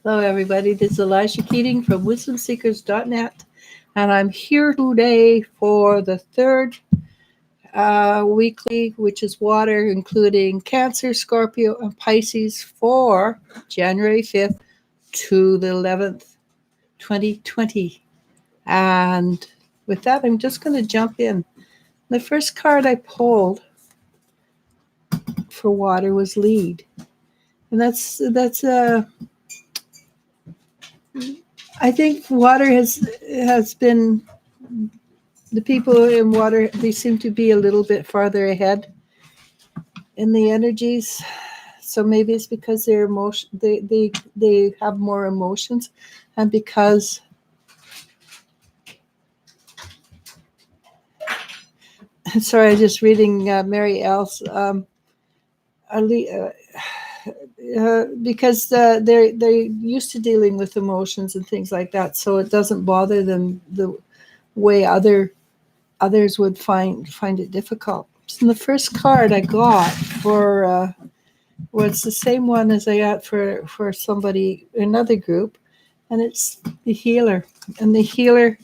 Hello, everybody. This is Eliz-sha from WisdomSeekers.net, and I'm here today for the third weekly, which is water, including Cancer, Scorpio, and Pisces for January 5th to the 11th, 2020. And with that, I'm just going to jump in. The first card I pulled for water was lead, and I think water has been the people in water, they seem to be a little bit farther ahead in the energies. So maybe it's because their emotion they have more emotions, and because sorry, I'm just reading Mary L's because they're used to dealing with emotions and things like that, so it doesn't bother them the way others would find it difficult. So the first card I got for was the same one as I got for somebody, another group, and it's the healer. And the healer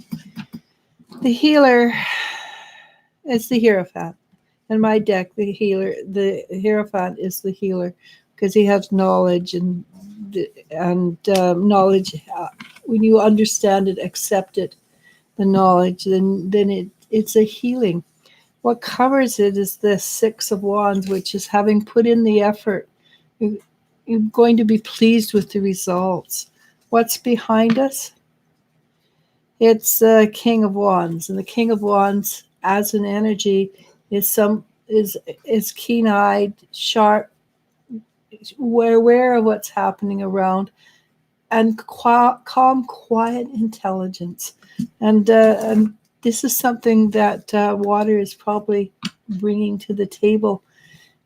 is the Hierophant. In my deck, the Hierophant is the healer because he has knowledge and knowledge. When you understand it, accept it, the knowledge, then it's a healing. What covers it is the Six of Wands, which is having put in the effort. You're going to be pleased with the results. What's behind us? It's the King of Wands, and the King of Wands, as an energy, is keen-eyed, sharp, aware of what's happening around, and calm, quiet intelligence. And this is something that water is probably bringing to the table.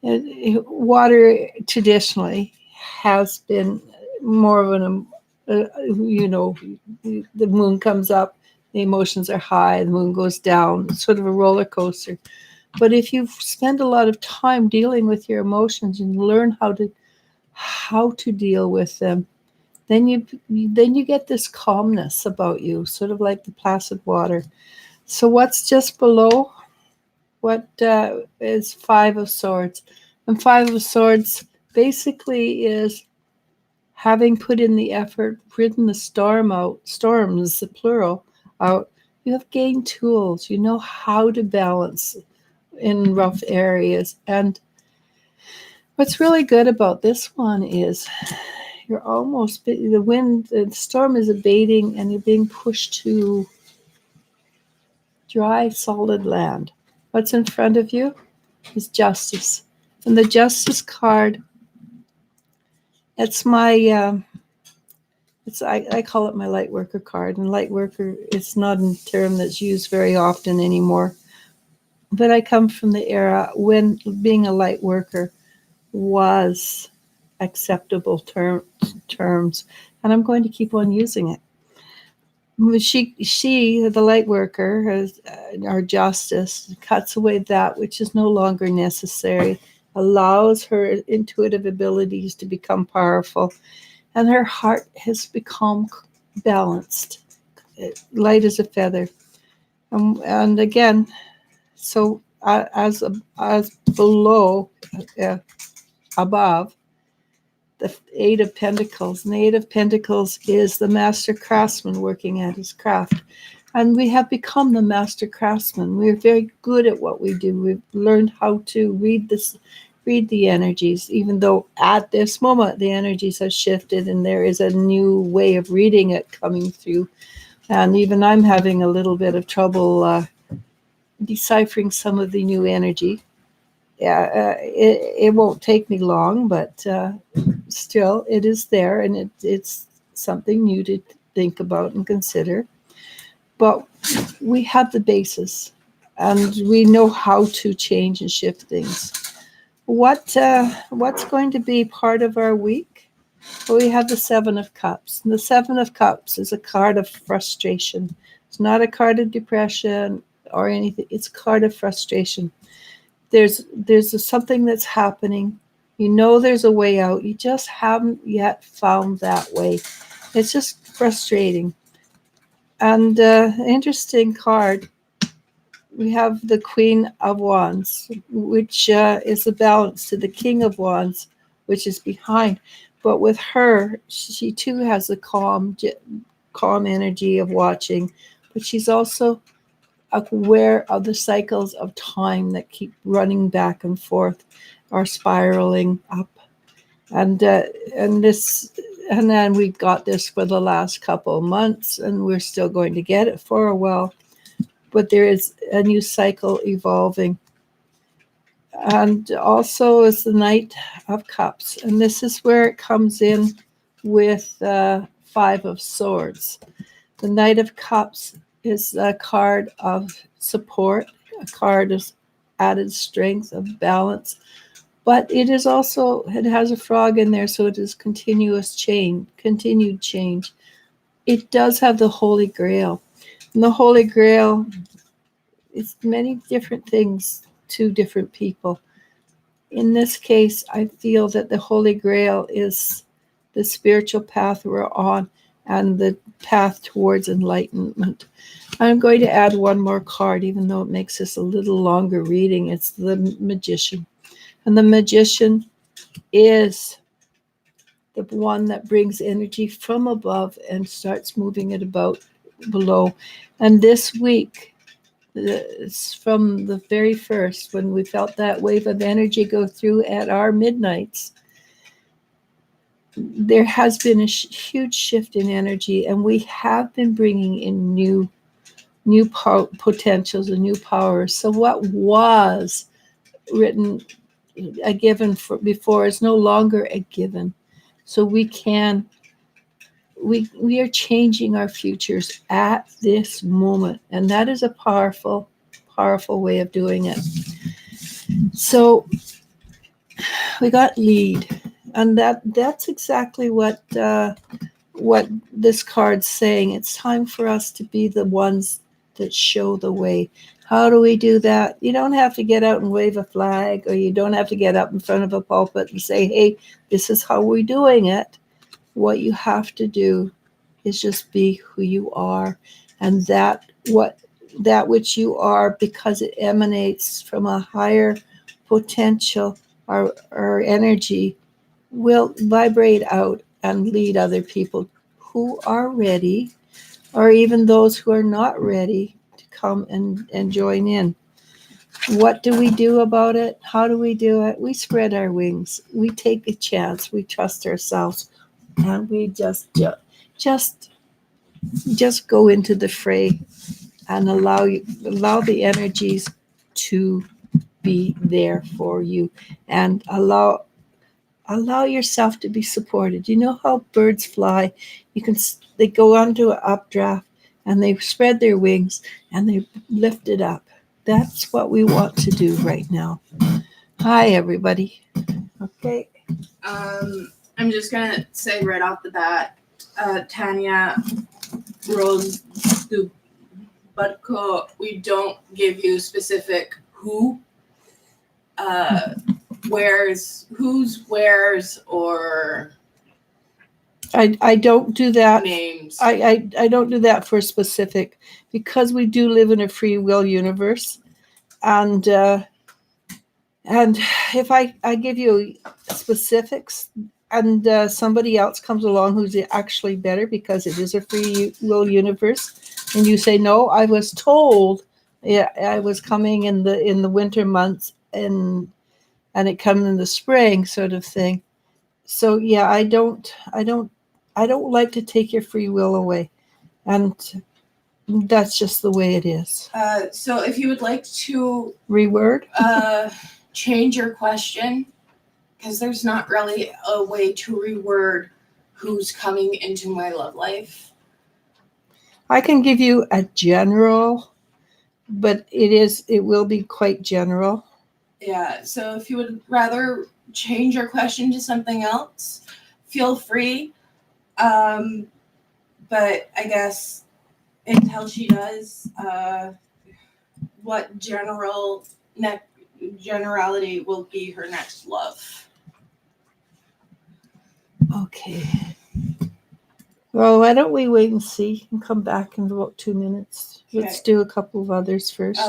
Water traditionally has been more of the moon comes up, the emotions are high, the moon goes down. It's sort of a roller coaster. But if you spend a lot of time dealing with your emotions and learn how to deal with them, then you get this calmness about you, sort of like the placid water. So what's just below? What is Five of Swords? And Five of Swords basically is having put in the effort, ridden the storms, the plural, out. You have gained tools. You know how to balance in rough areas. And what's really good about this one is you're almost, the storm is abating and you're being pushed to dry, solid land. What's in front of you is justice. And the justice card, it's my, I call it my light worker card. And light worker, it's not a term that's used very often anymore. But I come from the era when being a light worker was acceptable terms. And I'm going to keep on using it. She, the light worker, has our justice, cuts away that which is no longer necessary, allows her intuitive abilities to become powerful, and her heart has become balanced, light as a feather. And again, so as below, above, the Eight of Pentacles. And the Eight of Pentacles is the master craftsman working at his craft. And we have become the master craftsman. We're very good at what we do. We've learned how to read the energies, even though at this moment the energies have shifted and there is a new way of reading it coming through. And even I'm having a little bit of trouble deciphering some of the new energy. It won't take me long, but still, it is there, and it's something new to think about and consider. But we have the basis, and we know how to change and shift things. What's going to be part of our week? Well, we have the Seven of Cups. And the Seven of Cups is a card of frustration. It's not a card of depression or anything. It's a card of frustration. There's something that's happening, You know there's a way out. You just haven't yet found that way. It's just frustrating. And interesting card. We have the Queen of Wands, which is a balance to the King of Wands, which is behind. But with her, she too has a calm energy of watching, but she's also aware of the cycles of time that keep running back and forth or spiraling up. And this, and then we've got this for the last couple of months, and we're still going to get it for a while. But there is a new cycle evolving. And also is the Knight of Cups. And this is where it comes in with Five of Swords. The Knight of Cups is a card of support, a card of added strength, of balance. But it is also, it has a frog in there, so it is continuous change, continued change. It does have the Holy Grail. And the Holy Grail is many different things to different people. In this case, I feel that the Holy Grail is the spiritual path we're on and the path towards enlightenment. I'm going to add one more card, even though it makes this a little longer reading. It's the Magician. And the Magician is the one that brings energy from above and starts moving it about below. And this week, from the very first, when we felt that wave of energy go through at our midnights, there has been a huge shift in energy, and we have been bringing in new potentials and new powers. So what was written a given before is no longer a given. So we are changing our futures at this moment, and that is a powerful way of doing it. So we got lead, and that's exactly what this card's saying. It's time for us to be the ones that show the way. How do we do that? You don't have to get out and wave a flag, or you don't have to get up in front of a pulpit and say, hey, this is how we're doing it. What you have to do is just be who you are, and that which you are, because it emanates from a higher potential or energy, will vibrate out and lead other people who are ready, or even those who are not ready, to come and join in. What do we do about it? How do we do it? We spread our wings. We take a chance. We trust ourselves. And we just go into the fray and allow the energies to be there for you, and allow yourself to be supported. You know how birds fly? They go onto an updraft and they spread their wings and they lift it up. That's what we want to do right now. Hi, everybody. Okay. I'm just going to say right off the bat, Tanya Rose Dubutko, we don't give you specific who wears, whose wears, or I don't do that. Names. I don't do that for specific, because we do live in a free will universe. And if I give you specifics, and somebody else comes along who's actually better, because it is a free will universe, and you say, no, I was told, yeah, I was coming in the winter months, and it comes in the spring, sort of thing. So yeah, I don't like to take your free will away, and that's just the way it is. So if you would like to reword, change your question, because there's not really a way to reword who's coming into my love life. I can give you a general, but it will be quite general. Yeah, so if you would rather change your question to something else, feel free. But I guess until she does, what generality will be her next love? Okay. Well, why don't we wait and see and come back in about 2 minutes? Let's Okay. do a couple of others first.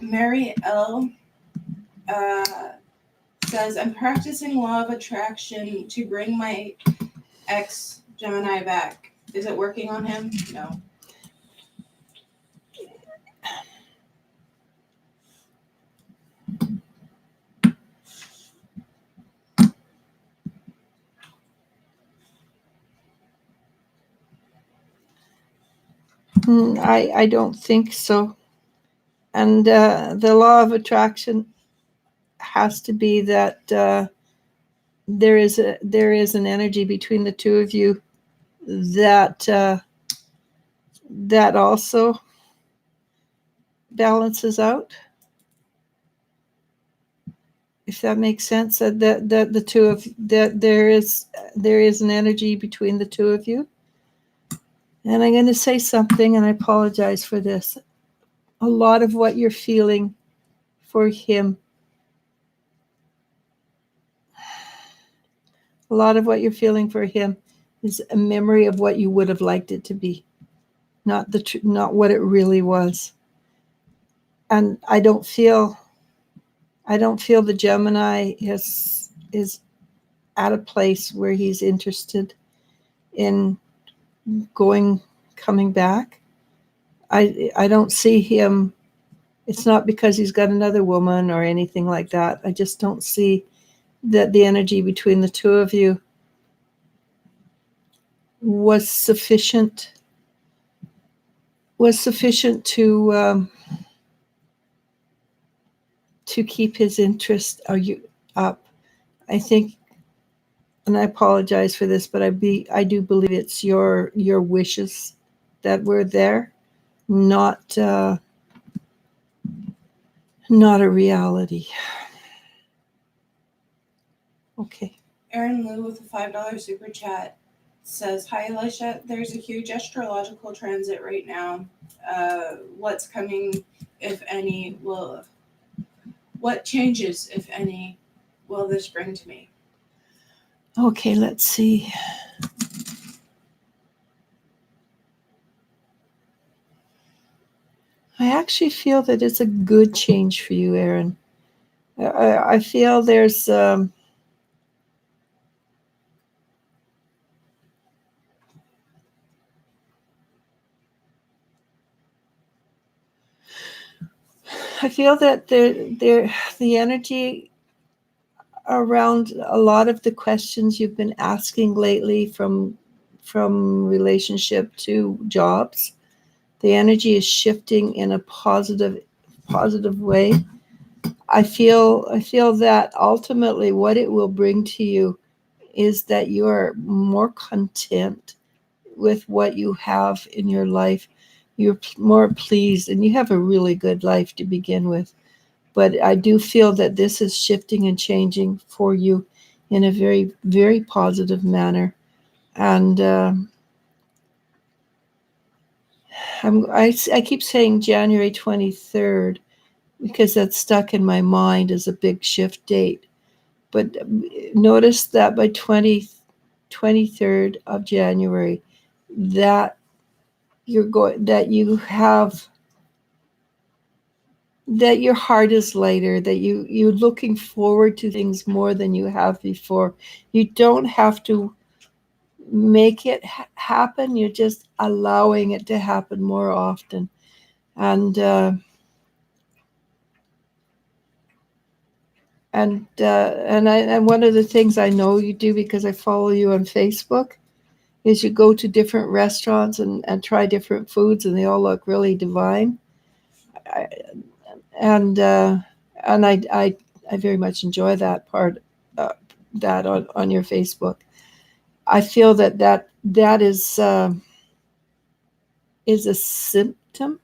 Mary L. Says, I'm practicing law of attraction to bring my ex Gemini back. Is it working on him? No. I don't think so. And the law of attraction has to be that there is an energy between the two of you that that also balances out, if that makes sense. That the two of that there is an energy between the two of you. And I'm going to say something, and I apologize for this. A lot of what you're feeling for him, is a memory of what you would have liked it to be, not what it really was. And I don't feel the Gemini is at a place where he's interested in coming back. I don't see him. It's not because he's got another woman or anything like that. I just don't see that the energy between the two of you was sufficient to keep his interest up. I think, and I apologize for this, but I do believe it's your wishes that were there, not a reality. Okay. Aaron Liu with a $5 super chat says, hi, Eliz-sha. There's a huge astrological transit right now. What's coming, if any, what changes, if any, will this bring to me? Okay, let's see. I actually feel that it's a good change for you, Aaron. I feel there's I feel that the energy around a lot of the questions you've been asking lately, from relationship to jobs, the energy is shifting in a positive way. I feel that ultimately what it will bring to you is that you are more content with what you have in your life. You're more pleased, and you have a really good life to begin with. But I do feel that this is shifting and changing for you in a very, very positive manner. And I keep saying January 23rd because that's stuck in my mind as a big shift date. But notice that by 23rd of January, that that your heart is lighter, that you're looking forward to things more than you have before. You don't have to make it happen. You're just allowing it to happen more often. And one of the things I know you do, because I follow you on Facebook, is you go to different restaurants and try different foods, and they all look really divine. And I very much enjoy that part, that on your Facebook. I feel that is a symptom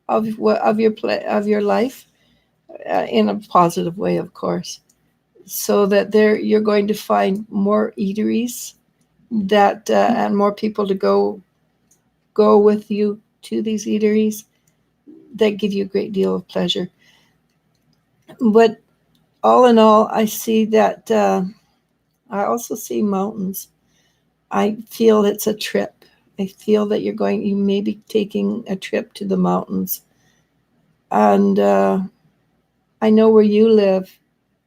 of your life, in a positive way, of course. So that you're going to find more eateries that and more people to go with you to these eateries that give you a great deal of pleasure. But all in all, I see that I also see mountains. I feel it's a trip. I feel that you may be taking a trip to the mountains. And I know where you live,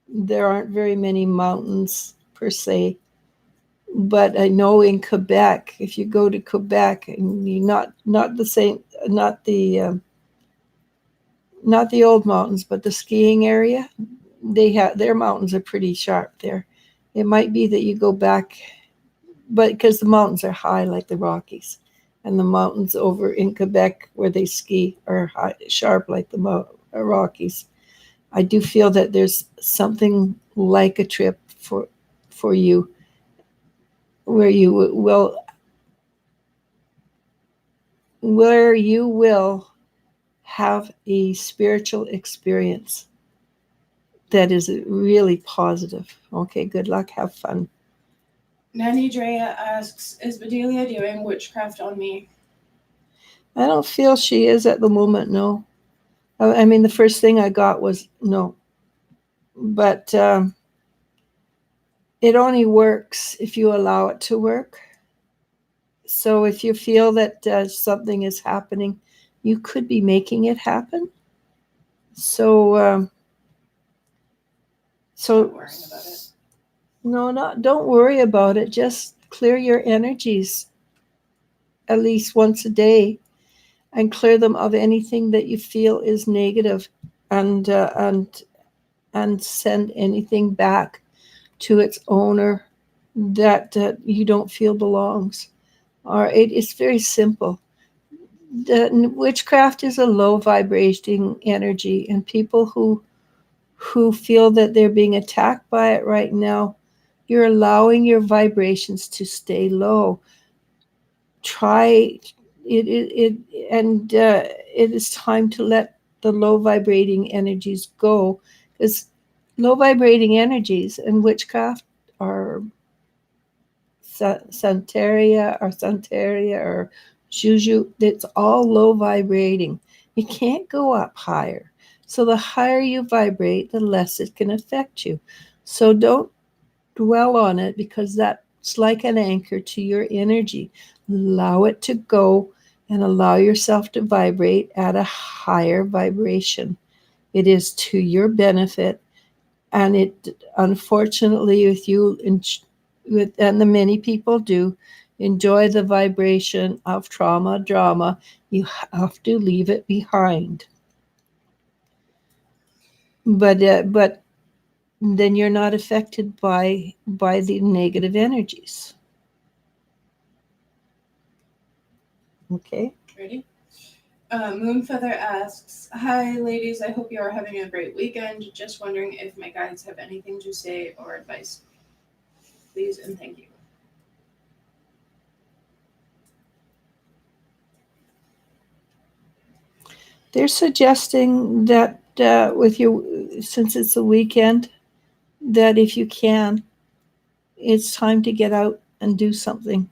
there aren't very many mountains per se. But I know in Quebec, if you go to Quebec, and you not the same, not the old mountains, but the skiing area, they have their mountains are pretty sharp there. It might be that you go back, but because the mountains are high like the Rockies, and the mountains over in Quebec where they ski are high, sharp like the Rockies. I do feel that there's something like a trip for you where you will have a spiritual experience that is really positive. Okay, good luck. Have fun. Nanny Drea asks, is Bedelia doing witchcraft on me? I don't feel she is at the moment, no. I mean, the first thing I got was no. But it only works if you allow it to work. So if you feel that something is happening, you could be making it happen. So, Not worrying about it. No, don't worry about it. Just clear your energies at least once a day, and clear them of anything that you feel is negative, and send anything back to its owner that you don't feel belongs. Or it's very simple. Witchcraft is a low vibrating energy, and people who feel that they're being attacked by it right now, you're allowing your vibrations to stay low. Try it and it is time to let the low vibrating energies go, because low vibrating energies and witchcraft are Santeria or Juju. It's all low vibrating. You can't go up higher. So the higher you vibrate, the less it can affect you. So don't dwell on it, because that's like an anchor to your energy. Allow it to go and allow yourself to vibrate at a higher vibration. It is to your benefit, and it, unfortunately, and the many people do enjoy the vibration of trauma, drama, you have to leave it behind. But then you're not affected by the negative energies. Okay. Ready? Moonfeather asks, hi ladies, I hope you are having a great weekend. Just wondering if my guides have anything to say or advice. Please and thank you. They're suggesting that with you, since it's a weekend, that if you can, it's time to get out and do something.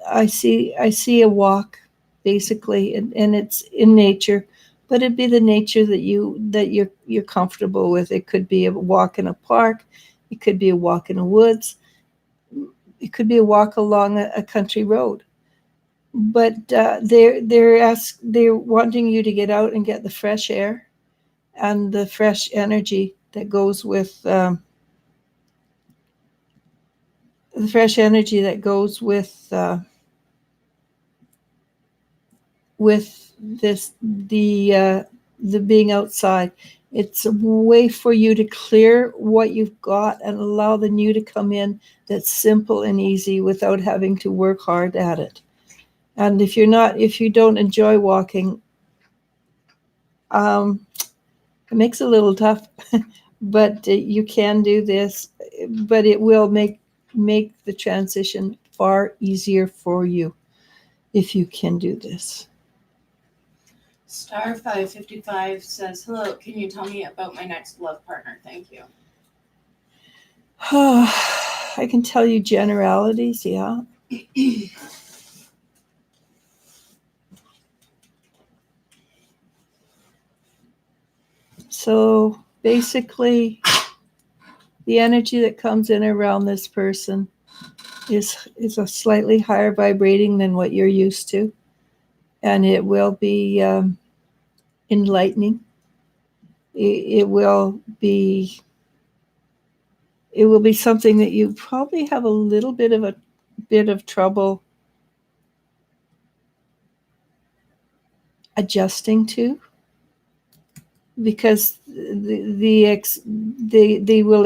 I see a walk, basically, and it's in nature, but it'd be the nature that you're comfortable with. It could be a walk in a park, it could be a walk in the woods, it could be a walk along a country road. But they're wanting you to get out and get the fresh air and the fresh energy that goes with this the being outside. It's a way for you to clear what you've got and allow the new to come in, that's simple and easy without having to work hard at it. And if you don't enjoy walking, it makes it a little tough, but you can do this, but it will make the transition far easier for you if you can do this. Star 555 says, hello, can you tell me about my next love partner? Thank you. I can tell you generalities, yeah. So basically, The energy that comes in around this person is a slightly higher vibrating than what you're used to, and it will be enlightening. It will be something that you probably have a little bit of trouble adjusting to, because they will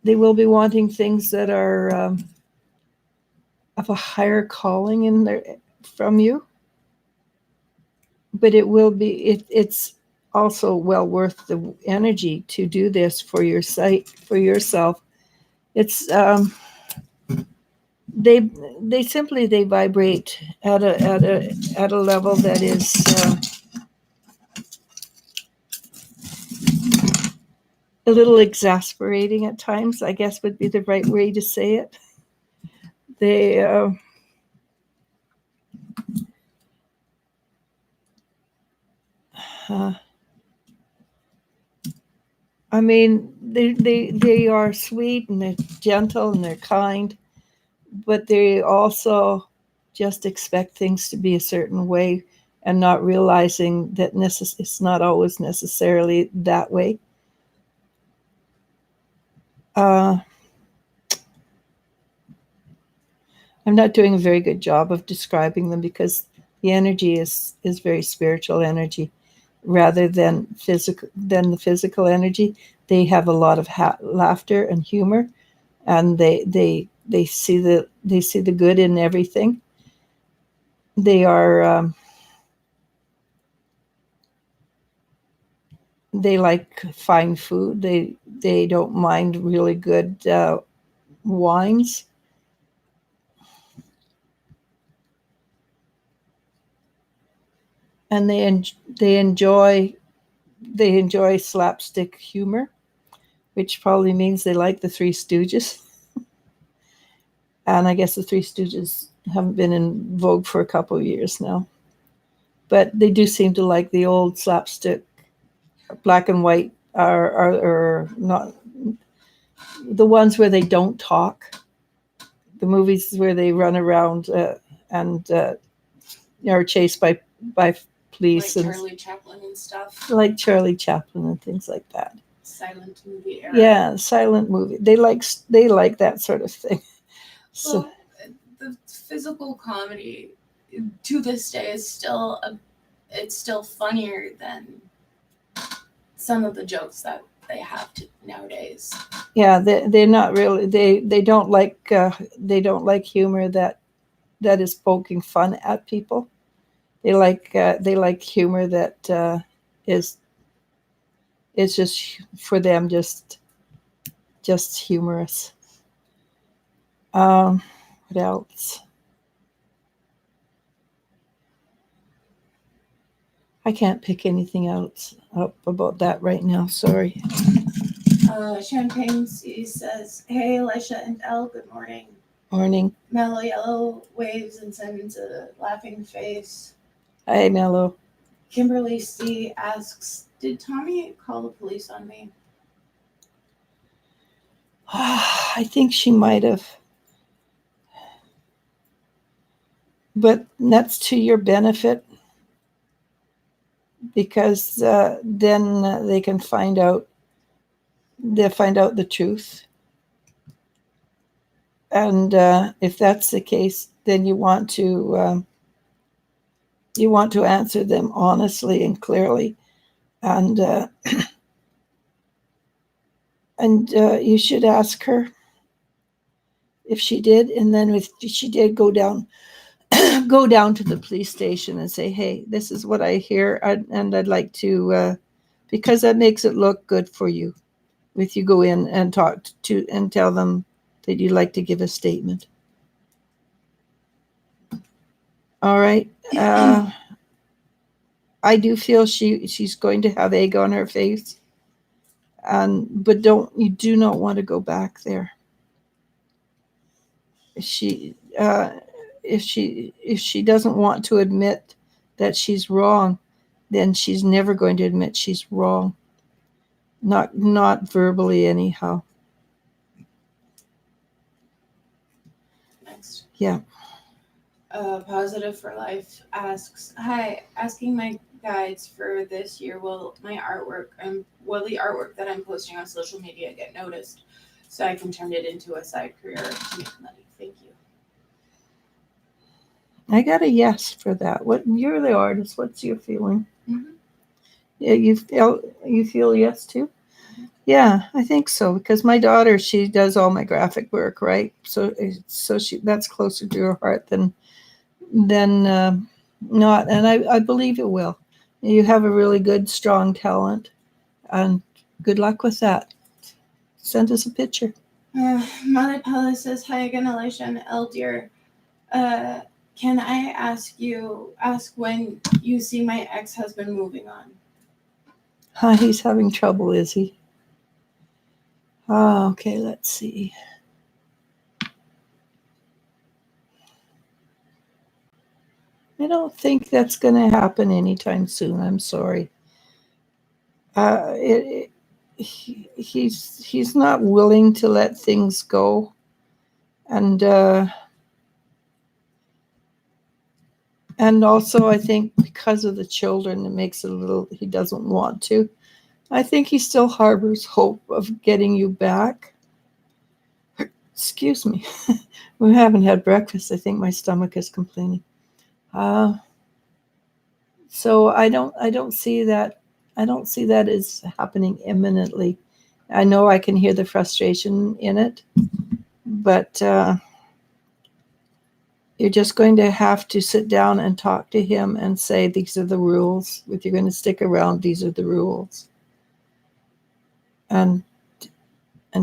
they will be wanting things that are of a higher calling in there from you, but it's also well worth the energy to do this for yourself. It's they vibrate at a level that is a little exasperating at times, I guess would be the right way to say it. They I mean, they are sweet and they're gentle and they're kind, but they also just expect things to be a certain way and not realizing that it's not always necessarily that way. I'm not doing a very good job of describing them because the energy is very spiritual energy rather than the physical energy. They have a lot of laughter and humor, and they see the good in everything. They are they like fine food. They don't mind really good wines. And they enjoy slapstick humor, which probably means they like the Three Stooges. And I guess the Three Stooges haven't been in vogue for a couple of years now. But they do seem to like the old slapstick, black and white, are not the ones where they don't talk. The movies where they run around and are chased by police, like and Charlie Chaplin and stuff. like Charlie Chaplin and things like that. Silent movie era. Yeah, silent movie. They like that sort of thing. So well, the physical comedy to this day is still it's still funnier than some of the jokes that they have nowadays. yeah, they're not really they don't like humor that is poking fun at people. They like humor that is just for them, just humorous. What else? I can't pick anything else up about that right now. Sorry. Champagne C says, "Hey, Eliz-sha and Elle, good morning." Morning. Mellow Yellow waves and sends a laughing face. Hi, Mellow. Kimberly C asks, "Did Tommy call the police on me?" I think she might have. But that's to your benefit, because then they can find out the truth. And if that's the case, then you want to answer them honestly and clearly, and you should ask her if she did, and then if she did, go down to the police station and say, "Hey, this is what I hear, and I'd like to," because that makes it look good for you. If you go in and talk to and tell them that you'd like to give a statement. All right. I do feel she's going to have egg on her face, but you do not want to go back there. If she doesn't want to admit that she's wrong, then she's never going to admit she's wrong. Not verbally anyhow. Next. Yeah. Positive for Life asks, "Hi, asking my guides for this year. Will the artwork that I'm posting on social media get noticed, so I can turn it into a side career to make money? Thank you." I got a yes for that. What, you're the artist. What's your feeling? Mm-hmm. Yeah, you feel yes too? Mm-hmm. Yeah, I think so, because my daughter, she does all my graphic work, right? So she, that's closer to her heart than not, and I believe it will. You have a really good, strong talent, and good luck with that. Send us a picture. Mother Pella says, "Hi again, Elisha and Eldir. Can I ask when you see my ex-husband moving on?" He's having trouble, is he? Okay, let's see. I don't think that's going to happen anytime soon. I'm sorry. He's not willing to let things go, and also I think because of the children, it makes it a little. He doesn't want to. I think he still harbors hope of getting you back. Excuse me. We haven't had breakfast. I think my stomach is complaining. So I don't see that. I don't see that as happening imminently. I know I can hear the frustration in it, but you're just going to have to sit down and talk to him and say, these are the rules. If you're going to stick around, these are the rules. And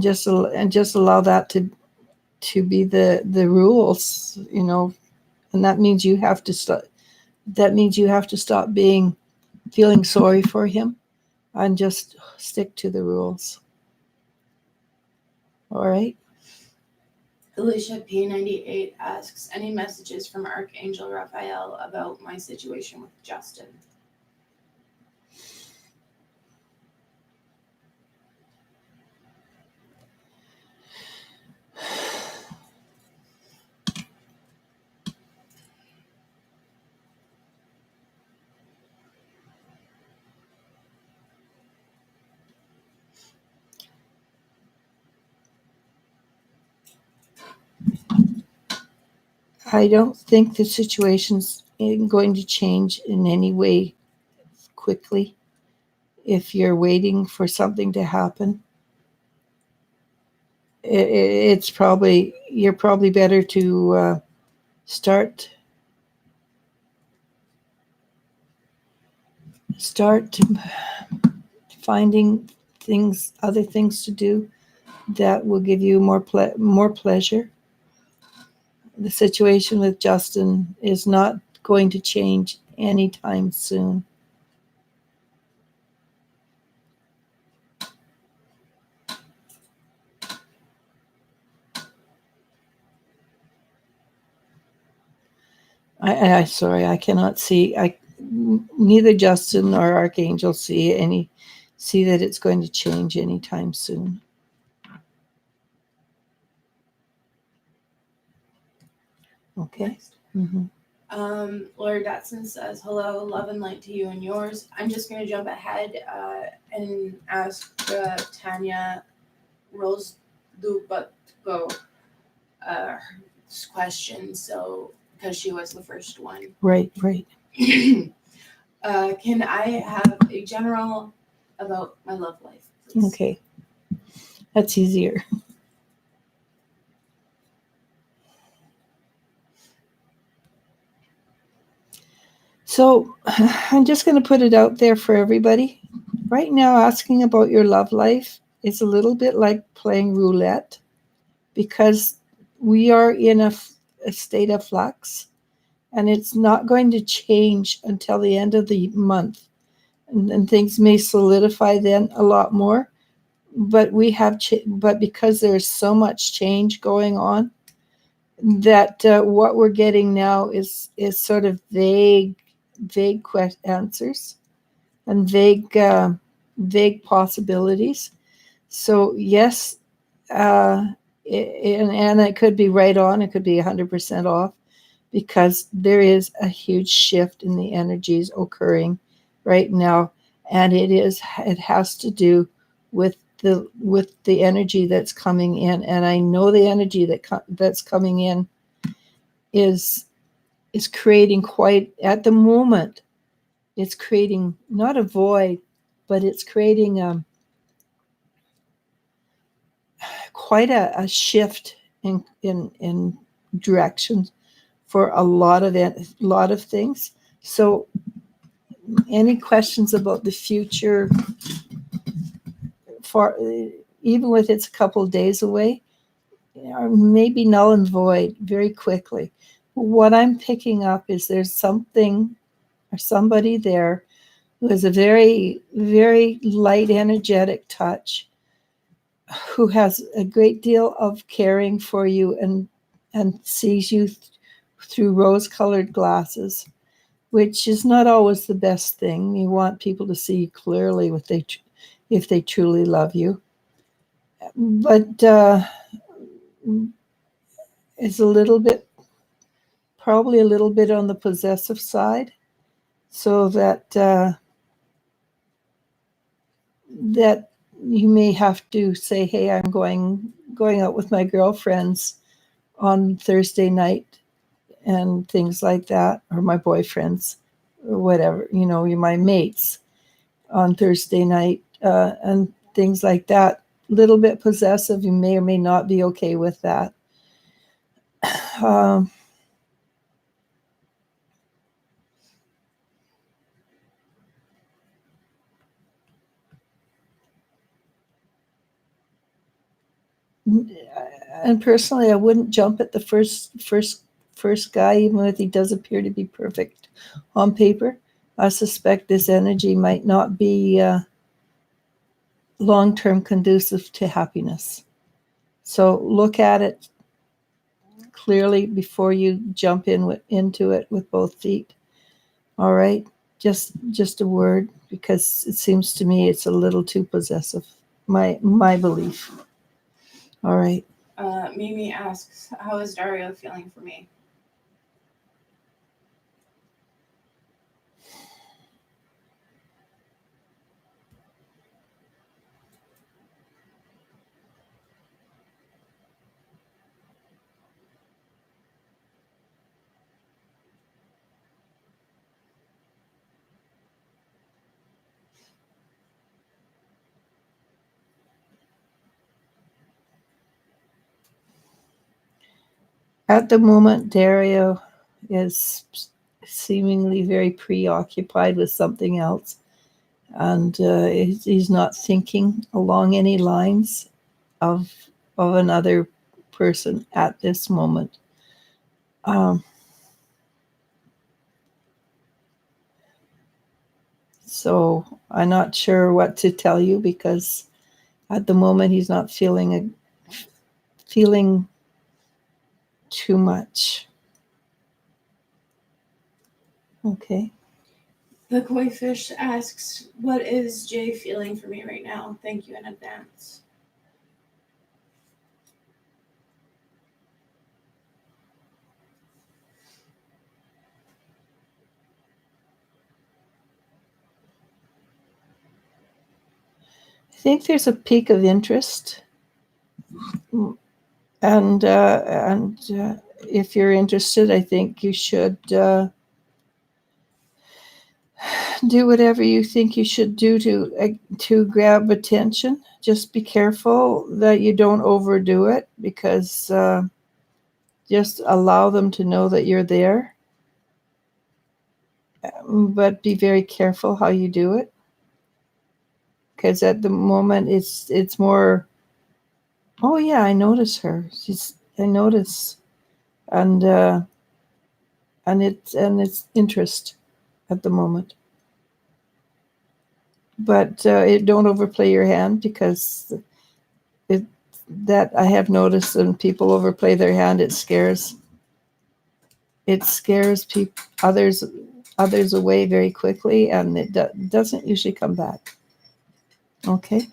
just allow that to be the rules, and that means you have to stop. That means you have to stop feeling sorry for him, and just stick to the rules. All right. Alicia P98 asks, "Any messages from Archangel Raphael about my situation with Justin?" I don't think the situation's going to change in any way quickly. If you're waiting for something to happen, you're probably better to start finding other things to do that will give you more pleasure. The situation with Justin is not going to change anytime soon. Sorry, I cannot see. Neither Justin or Archangel see that it's going to change anytime soon. Okay. Mm-hmm. Laura Datson says, "Hello, love and light to you and yours. I'm just going to jump ahead and ask Tanya Rose Dubutko question, so because she was the first one." Right. Can I have a general about my love life, please? Okay. That's easier. So I'm just going to put it out there for everybody. Right now, asking about your love life is a little bit like playing roulette, because we are in a state of flux, and it's not going to change until the end of the month. And things may solidify then a lot more, but but because there's so much change going on, that what we're getting now is sort of vague answers. and vague possibilities. So yes, and it could be right on, it could be 100% off, because there is a huge shift in the energies occurring right now, and it has to do with the energy that's coming in. And I know the energy that's coming in is creating, quite at the moment, it's creating not a void, but it's creating quite a shift in directions for a lot of things. So any questions about the future, for even with it's a couple of days away, are maybe null and void very quickly. What I'm picking up is there's something or somebody there who has a very, very light energetic touch, who has a great deal of caring for you, and sees you through rose-colored glasses, which is not always the best thing. You want people to see you clearly if they truly love you. But it's probably a little bit on the possessive side, so that that you may have to say, hey, I'm going out with my girlfriends on Thursday night, and things like that, or my boyfriends, or whatever, you're my mates on Thursday night, and things like that. Little bit possessive. You may or may not be okay with that. Um, and personally, I wouldn't jump at the first guy, even if he does appear to be perfect on paper. I suspect this energy might not be long-term conducive to happiness. So look at it clearly before you jump into it with both feet. All right, just a word, because it seems to me it's a little too possessive. My belief. All right. Mimi asks, how is Dario feeling for me? At the moment, Dario is seemingly very preoccupied with something else, and he's not thinking along any lines of another person at this moment. So I'm not sure what to tell you, because at the moment he's not feeling too much. Okay. The koi fish asks, what is Jay feeling for me right now? Thank you in advance. I think there's a peak of interest, and if you're interested, I think you should do whatever you think you should do to grab attention. Just be careful that you don't overdo it, because just allow them to know that you're there, but be very careful how you do it, because at the moment it's more, oh yeah, I notice her. I notice, and it's interest at the moment. But don't overplay your hand, because that I have noticed when people overplay their hand, it scares people, others others away very quickly, and it doesn't usually come back. Okay.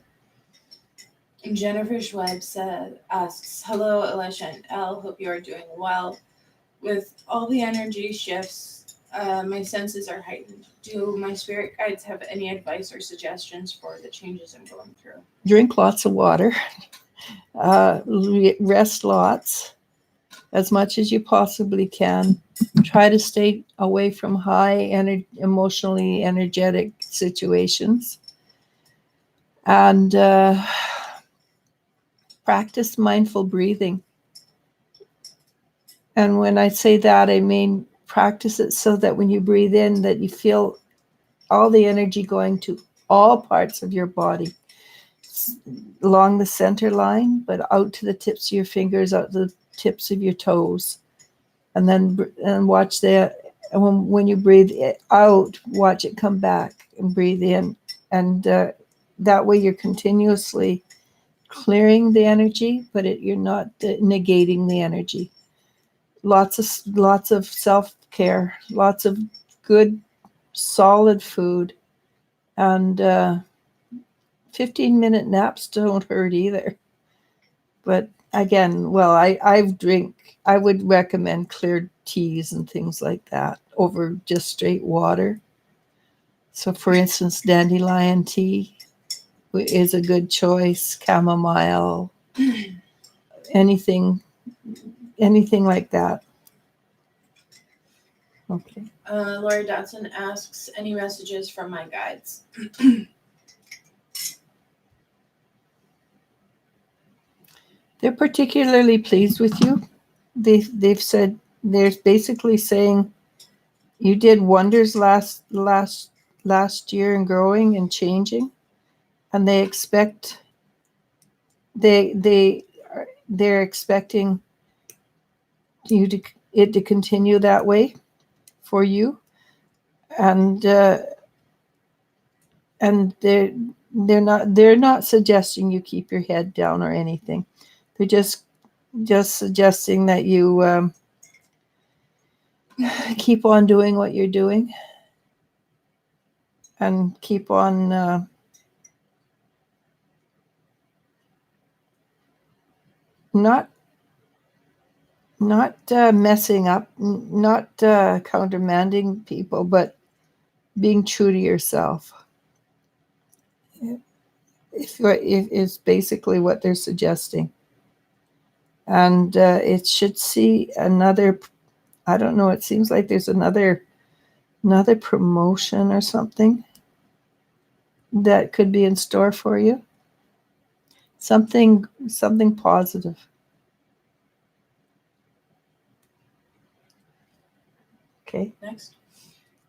Jennifer Schweib asks, hello, Eliz-sha and Elle. Hope you are doing well. With all the energy shifts, my senses are heightened. Do my spirit guides have any advice or suggestions for the changes I'm going through? Drink lots of water. Rest lots, as much as you possibly can. Try to stay away from high emotionally energetic situations. And practice mindful breathing. And when I say that, I mean practice it so that when you breathe in, that you feel all the energy going to all parts of your body, along the center line, but out to the tips of your fingers, out to the tips of your toes. And then watch that. And when you breathe it out, watch it come back and breathe in. And that way you're continuously clearing the energy, but you're not negating the energy. Lots of self-care, lots of good, solid food, and 15-minute naps don't hurt either. But again, well, I would recommend clear teas and things like that over just straight water. So for instance, dandelion tea is a good choice, chamomile, anything like that. Okay. Lori Dotson asks, any messages from my guides? They're particularly pleased with you. They've said, they're basically saying you did wonders last year in growing and changing, and they're expecting it to continue that way for you, and they're not suggesting you keep your head down or anything. They're just suggesting that you keep on doing what you're doing, and keep on not messing up, not countermanding people, but being true to yourself. If is basically what they're suggesting. And it should see another, I don't know, it seems like there's another promotion or something that could be in store for you. Something positive. Okay. Next.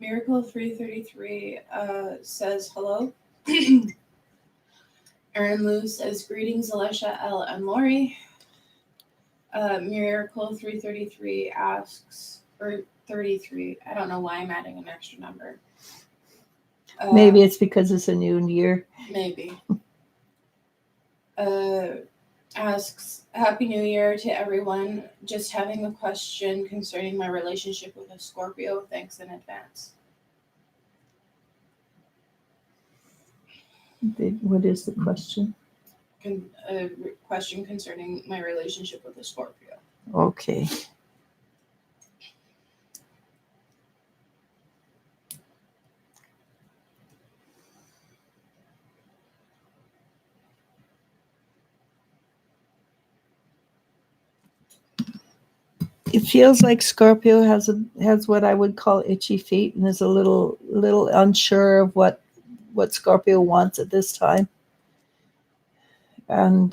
Miracle 333 says hello. Erin Lou says greetings, Eliz-sha, Elle, and Lori. Miracle 333 asks, or 33, I don't know why I'm adding an extra number. Maybe it's because it's a new year. Maybe. Asks, Happy New Year to everyone. Just having a question concerning my relationship with a Scorpio. Thanks in advance. What is the question? A question concerning my relationship with a Scorpio. Okay. It feels like Scorpio has what I would call itchy feet, and is a little unsure of what Scorpio wants at this time. And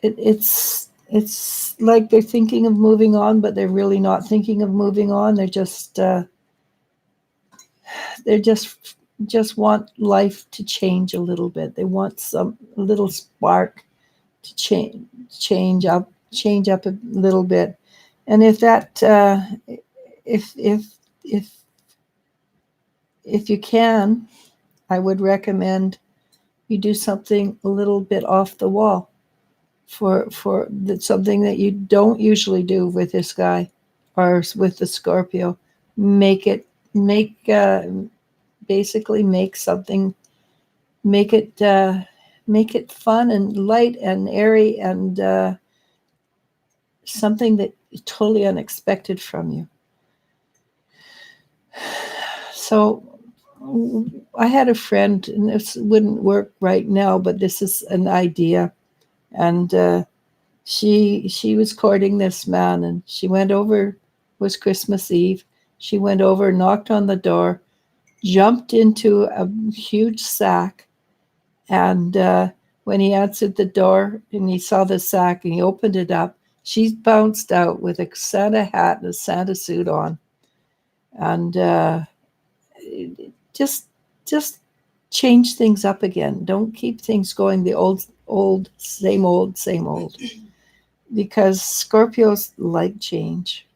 it's like they're thinking of moving on, but they're really not thinking of moving on. They're just want life to change a little bit. They want some little spark to change up a little bit. And if that if you can, I would recommend you do something a little bit off the wall for something that you don't usually do with this guy or with the Scorpio, make basically make something, make it fun and light and airy and something that totally unexpected from you. So I had a friend, and this wouldn't work right now, but this is an idea. And she was courting this man, and she went over, was Christmas Eve. She went over, knocked on the door, jumped into a huge sack, and when he answered the door and he saw the sack and he opened it up, she bounced out with a Santa hat and a Santa suit on. And just change things up again. Don't keep things going the old, same old, because Scorpios like change.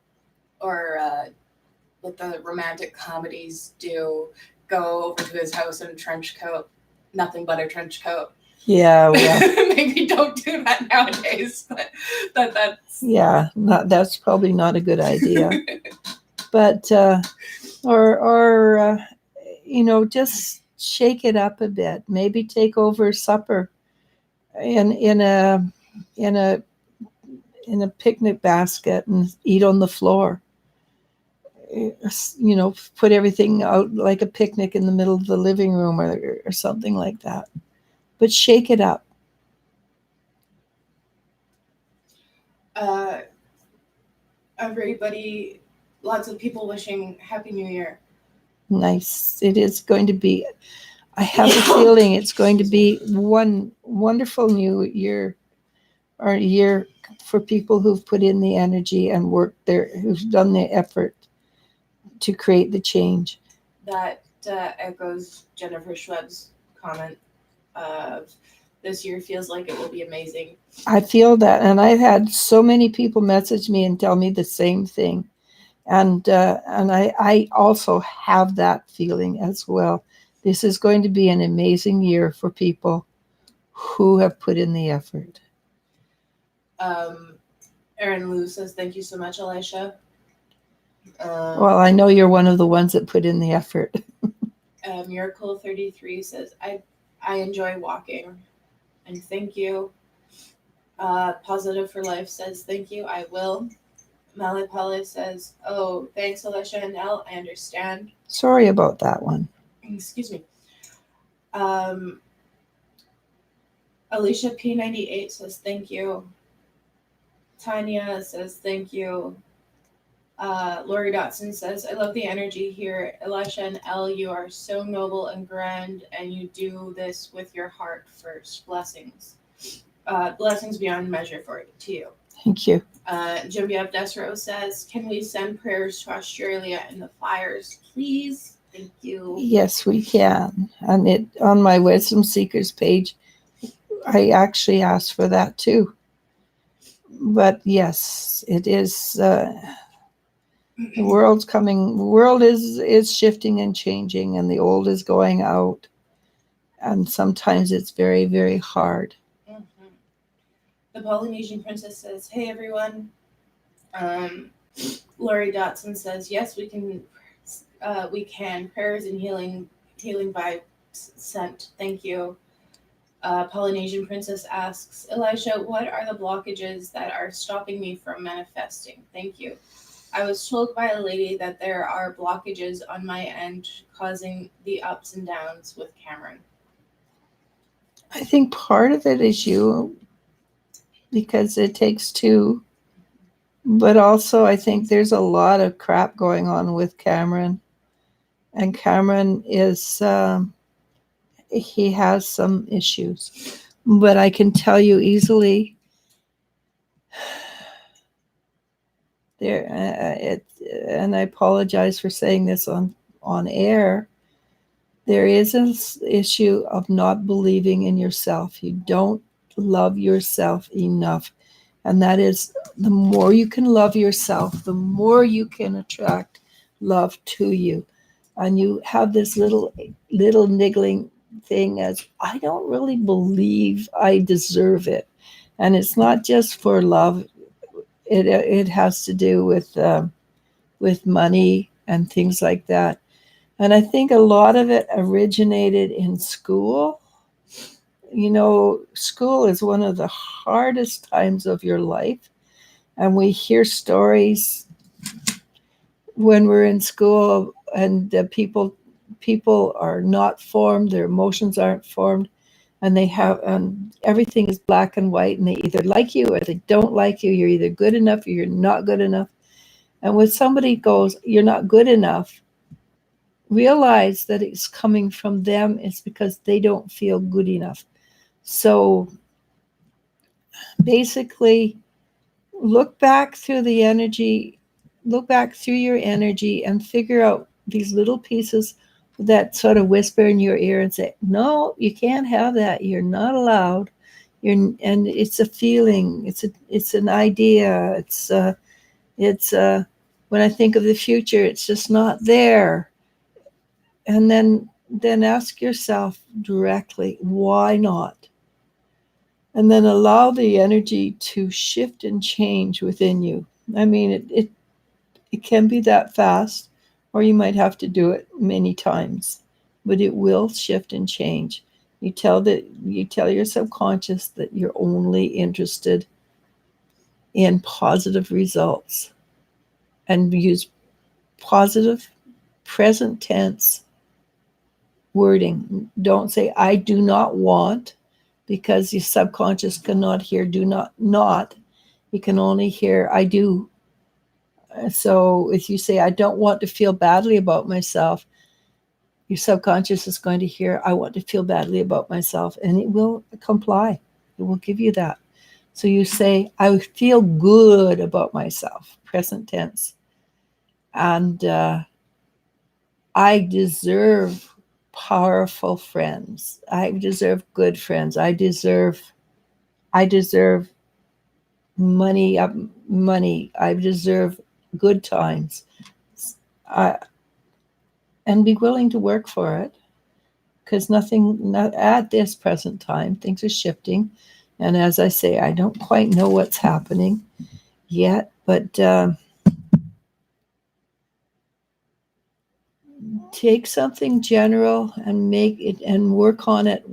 Or what the romantic comedies do, go over to his house in a trench coat, nothing but a trench coat. Yeah, well, maybe don't do that nowadays, but that's probably not a good idea. But or just shake it up a bit. Maybe take over supper in a picnic basket and eat on the floor. Put everything out like a picnic in the middle of the living room or something like that. But shake it up. Everybody, lots of people wishing Happy New Year. Nice. It is going to be, I have a feeling it's going to be one wonderful new year, or year for people who've put in the energy and worked there, who've done the effort to create the change. That echoes Jennifer Schwebb's comment of this year feels like it will be amazing. I feel that, and I've had so many people message me and tell me the same thing. And I also have that feeling as well. This is going to be an amazing year for people who have put in the effort. Erin Lou says, thank you so much, Eliz-sha. Well, I know you're one of the ones that put in the effort. Miracle 33 says, I enjoy walking, and thank you. Positive for Life says, thank you, I will. Malipale says, oh, thanks, Eliz-sha and Elle, I understand. Sorry about that one. Excuse me. Alicia P98 says, thank you. Tanya says, thank you. Lori Dotson says, I love the energy here. Eliz-sha and Elle, you are so noble and grand, and you do this with your heart first. Blessings. Blessings beyond measure to you. Thank you. Genevieve Desro says, can we send prayers to Australia and the fires, please? Thank you. Yes, we can. And on my Wisdom Seekers page, I actually asked for that too. But yes, it is. The world's coming. The world is shifting and changing, and the old is going out. And sometimes it's very, very hard. Mm-hmm. The Polynesian Princess says, hey, everyone. Lori Dotson says, yes, we can. Prayers and healing vibes sent. Thank you. Polynesian Princess asks, Eliz-sha, what are the blockages that are stopping me from manifesting? Thank you. I was told by a lady that there are blockages on my end causing the ups and downs with Cameron. I think part of it is you, because it takes two. But also I think there's a lot of crap going on with Cameron. And Cameron is, he has some issues. But I can tell you easily, and I apologize for saying this on air, there is an issue of not believing in yourself. You don't love yourself enough. And that is, the more you can love yourself, the more you can attract love to you. And you have this little niggling thing as, I don't really believe I deserve it. And it's not just for love. It has to do with with money and things like that. And I think a lot of it originated in school. You know, school is one of the hardest times of your life. And we hear stories when we're in school, and people are not formed, their emotions aren't formed, and they have everything is black and white, and they either like you or they don't like you. You're either good enough or you're not good enough. And when somebody goes, "You're not good enough," realize that it's coming from them. It's because they don't feel good enough. So basically, look back through the energy, look back through your energy and figure out these little pieces that sort of whisper in your ear and say, "No, you can't have that. You're not allowed." And it's a feeling. It's an idea. It's when I think of the future, it's just not there. And then ask yourself directly, why not? And then allow the energy to shift and change within you. I mean, it can be that fast, or you might have to do it many times, but it will shift and change. You tell your subconscious that you're only interested in positive results, and use positive present tense wording. Don't say "I do not want," because your subconscious cannot hear "do not." You can only hear "I do." So if you say "I don't want to feel badly about myself," your subconscious is going to hear "I want to feel badly about myself," and it will comply. It will give you that. So you say "I feel good about myself," present tense, and I deserve powerful friends. I deserve good friends. I deserve money. Money. I deserve good times. I, and be willing to work for it, because not at this present time, things are shifting. And as I say, I don't quite know what's happening yet, but take something general and make it and work on it,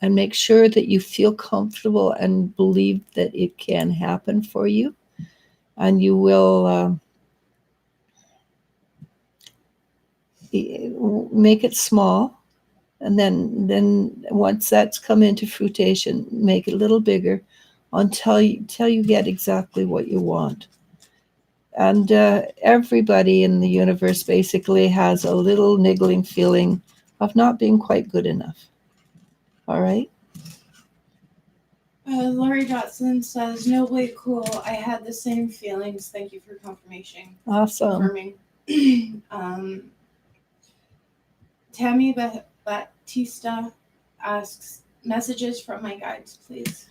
and make sure that you feel comfortable and believe that it can happen for you, and you will make it small, and then once that's come into fruition, make it a little bigger until you get exactly what you want. And everybody in the universe basically has a little niggling feeling of not being quite good enough. All right. Lori Dotson says, "Nobly cool. I had the same feelings. Thank you for confirmation." Awesome. Confirming. Tammy Batista asks, "Messages from my guides, please."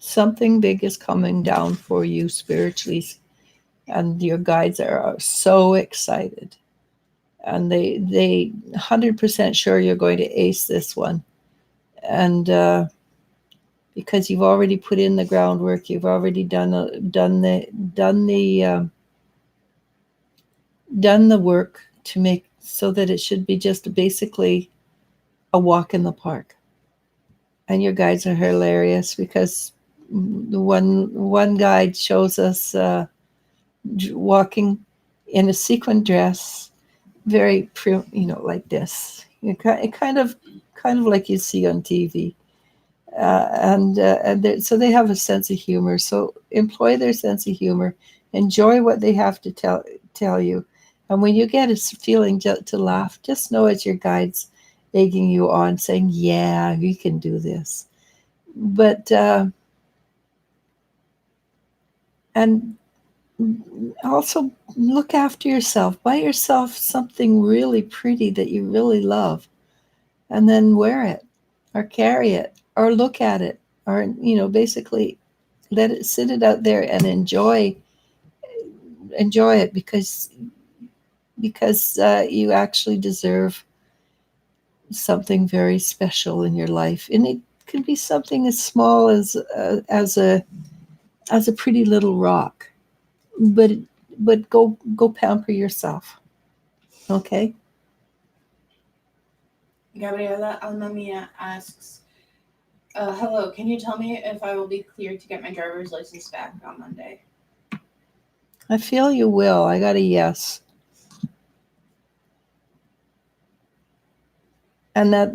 Something big is coming down for you spiritually, and your guides are so excited, and they 100% sure you're going to ace this one. And because you've already put in the groundwork, you've already done the work to make so that it should be just basically a walk in the park. And your guides are hilarious, because the one guide shows us walking in a sequin dress, very like this, kind of like you see on TV. So they have a sense of humor. So employ their sense of humor. Enjoy what they have to tell you. And when you get a feeling to laugh, just know it's your guides egging you on, saying, "Yeah, you can do this." But and also look after yourself. Buy yourself something really pretty that you really love, and then wear it, or carry it, or look at it, or basically sit it out there and enjoy it, because you actually deserve something very special in your life. And it can be something as small as a pretty little rock, but go pamper yourself. Okay. Gabriela Almamia asks, hello, can you tell me if I will be cleared to get my driver's license back on Monday? I feel you will. I got a yes. And that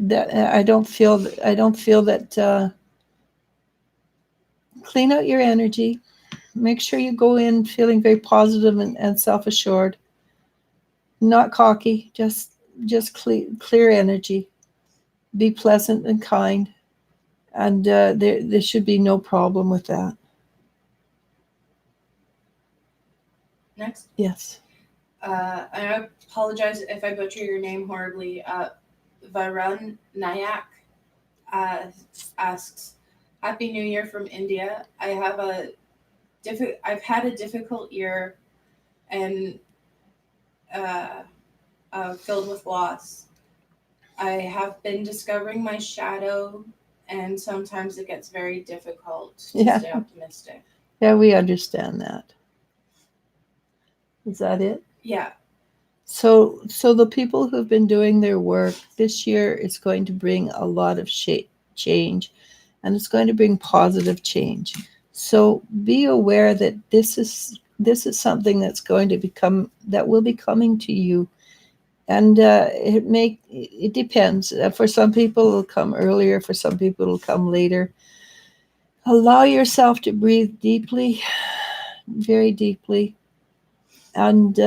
I don't feel that clean out your energy. Make sure you go in feeling very positive and self-assured. Not cocky, just clear energy. Be pleasant and kind. And there should be no problem with that. Next. Yes. I apologize if I butcher your name horribly. Varun Nayak asks, Happy New Year from India. I've had a difficult year and filled with loss. I have been discovering my shadow, and sometimes it gets very difficult to stay optimistic. Yeah, we understand that. Is that it? Yeah. So the people who've been doing their work this year is going to bring a lot of change, and it's going to bring positive change. So be aware that this is something that's going to will be coming to you, and it depends. For some people, it'll come earlier. For some people, it'll come later. Allow yourself to breathe deeply, very deeply, and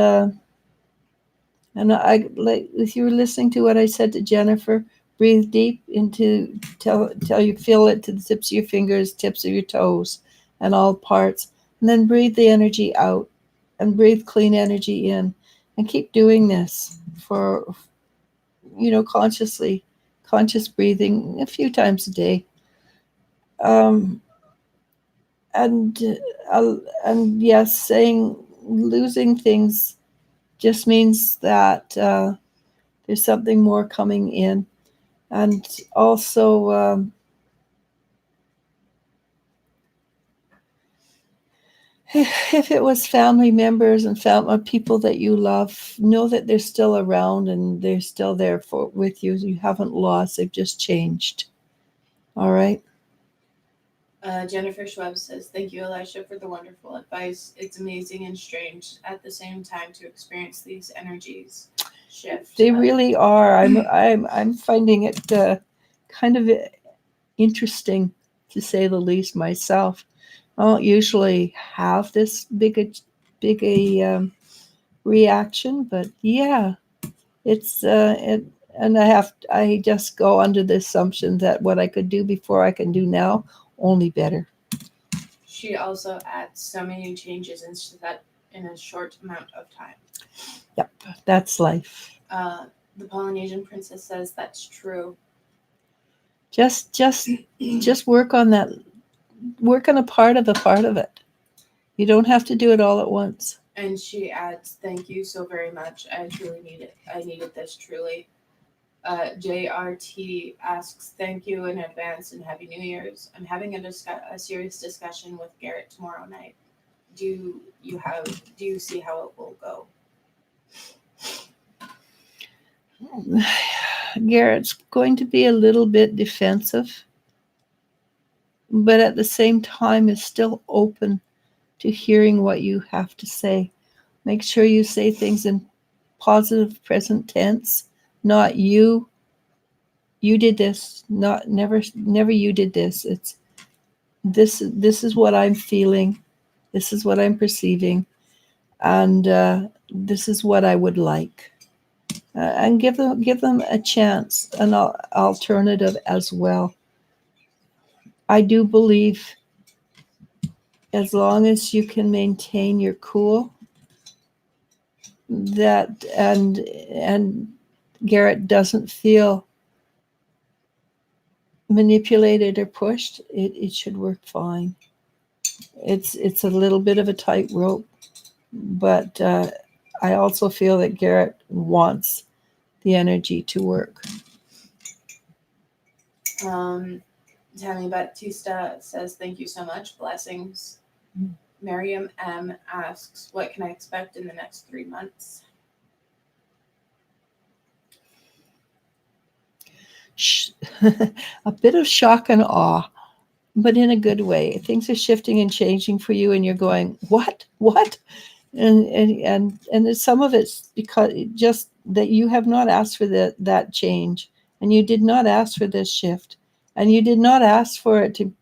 I like if you were listening to what I said to Jennifer. Breathe deep into till you feel it to the tips of your fingers, tips of your toes, and all parts, and then breathe the energy out, and breathe clean energy in, and keep doing this for conscious breathing a few times a day. And yes, saying losing things just means that there's something more coming in, and also if it was family members and people that you love, know that they're still around and they're still there with you. You haven't lost; they've just changed. All right. Jennifer Schweb says, Thank you, Eliz-sha, for the wonderful advice. It's amazing and strange at the same time to experience these energies shift. They really are. I'm finding it kind of interesting, to say the least, myself. I don't usually have this big a reaction, but yeah, it's and I just go under the assumption that what I could do before I can do now, only better. She also adds so many changes in a short amount of time. Yep, that's life. The Polynesian princess says that's true. Just work on that. Work on a part of it. You don't have to do it all at once. And she adds, Thank you so very much. I truly need it. I needed this truly. JRT asks, Thank you in advance and Happy New Year's. I'm having a serious discussion with Garrett tomorrow night. Do you see how it will go? Garrett's going to be a little bit defensive, but at the same time is still open to hearing what you have to say. Make sure you say things in positive present tense, not you did this, not never you did this. It's this is what I'm feeling, this is what I'm perceiving, and this is what I would like. And give them a chance, an alternative as well. I do believe as long as you can maintain your cool, that and Garrett doesn't feel manipulated or pushed, it should work fine. It's a little bit of a tightrope, but I also feel that Garrett wants the energy to work. Tammy Batista says, thank you so much. Blessings. Miriam M. asks, what can I expect in the next 3 months? A bit of shock and awe, but in a good way. Things are shifting and changing for you, and you're going, what? And some of it's because just that you have not asked for that change, and you did not ask for this shift, and you did not ask for it to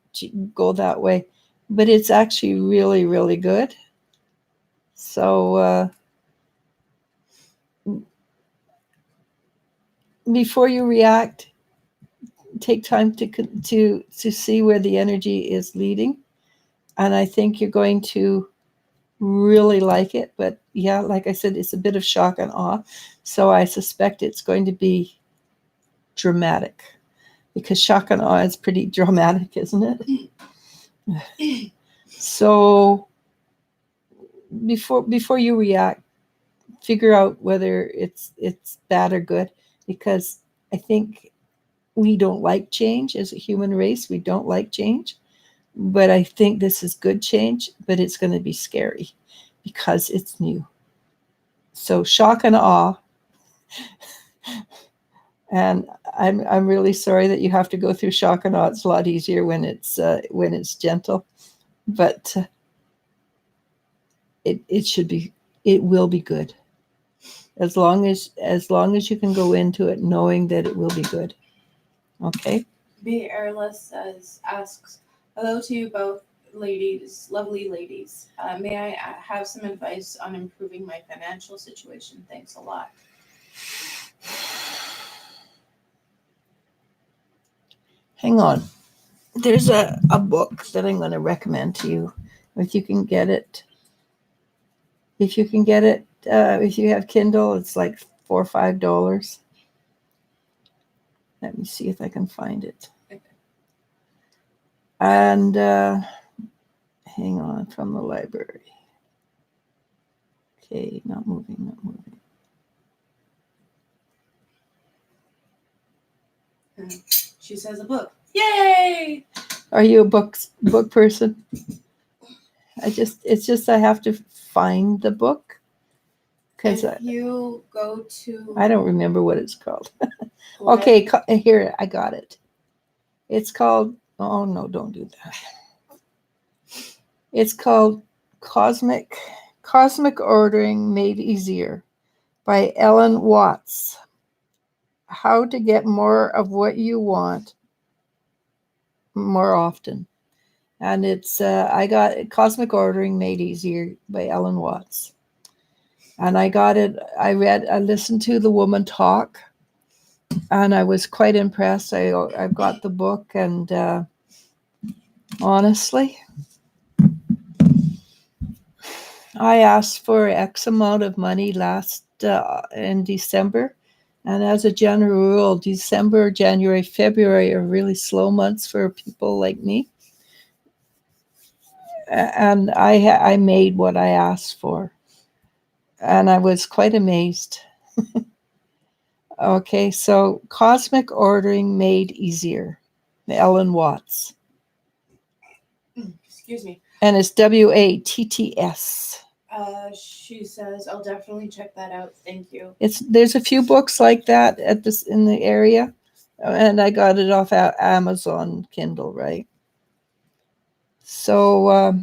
go that way, but it's actually really, really good. So before you react, take time to see where the energy is leading, and I think you're going to really like it. But yeah, like I said, it's a bit of shock and awe, so I suspect it's going to be dramatic, because shock and awe is pretty dramatic, isn't it? So before you react, figure out whether it's bad or good, because I think we don't like change as a human race. We don't like change, but I think this is good change, but it's going to be scary because it's new. So shock and awe. And I'm really sorry that you have to go through shock and awe. It's a lot easier when it's gentle, but it will be good, as long as you can go into it knowing that it will be good. Okay. B. Airless asks, hello to you both, ladies, lovely ladies. May I have some advice on improving my financial situation? Thanks a lot. Hang on. There's a book that I'm going to recommend to you. If you can get it. If you have Kindle, it's like $4 or $5. Let me see if I can find it. And hang on, from the library. Okay, not moving. She says a book. Yay! Are you a book person? It's just I have to find the book, because if you go to, I don't remember what it's called. Okay, here, I got it. It's called, oh no, don't do that. It's called Cosmic Ordering Made Easier by Ellen Watts. How to get more of what you want more often. And it's I got Cosmic Ordering Made Easier by Ellen Watts. And I got it, I listened to the woman talk, and I was quite impressed. I've got the book, and honestly, I asked for X amount of money last in December, and as a general rule, December, January, February are really slow months for people like me. And I made what I asked for, and I was quite amazed. Okay, so Cosmic Ordering Made Easier, Ellen Watts. Excuse me. And it's WATTS. She says, I'll definitely check that out. Thank you. There's a few books like that in the area, and I got it off Amazon Kindle, right? So,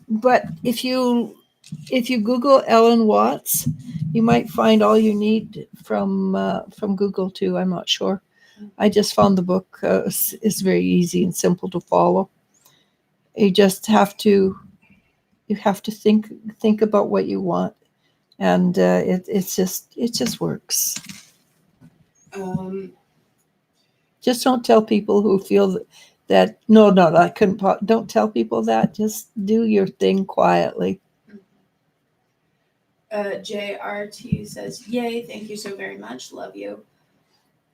but if you Google Ellen Watts, you might find all you need from Google too. I'm not sure. I just found the book is very easy and simple to follow. You just have to think about what you want, and it just works. Just don't tell people who feel that no, I couldn't. Don't tell people that. Just do your thing quietly. JRT says, yay, thank you so very much. Love you.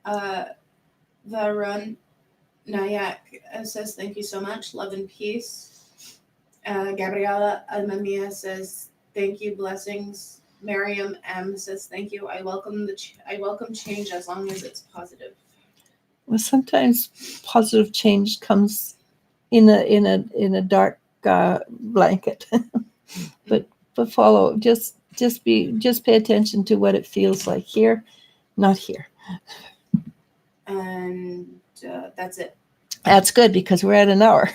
Varun Nayak says, thank you so much. Love and peace. Gabriela Almamia says, thank you. Blessings. Miriam M says, thank you. I welcome change as long as it's positive. Well, sometimes positive change comes in a dark blanket, but follow. Just pay attention to what it feels like here, not here. And that's it. That's good because we're at an hour.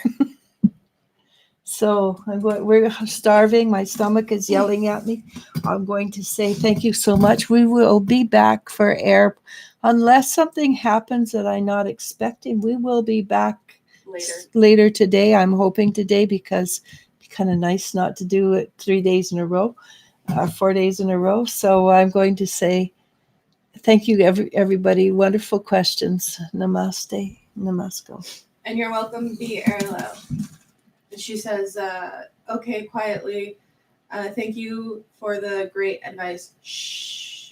So we're starving. My stomach is yelling at me. I'm going to say thank you so much. We will be back for air. Unless something happens that I'm not expecting, we will be back later today. I'm hoping today because it'd be kind of nice not to do it 3 days in a row, 4 days in a row. So I'm going to say thank you, everybody. Wonderful questions. Namaste. Namasko. And you're welcome, be Erlo. She says, okay, quietly, thank you for the great advice. Shh.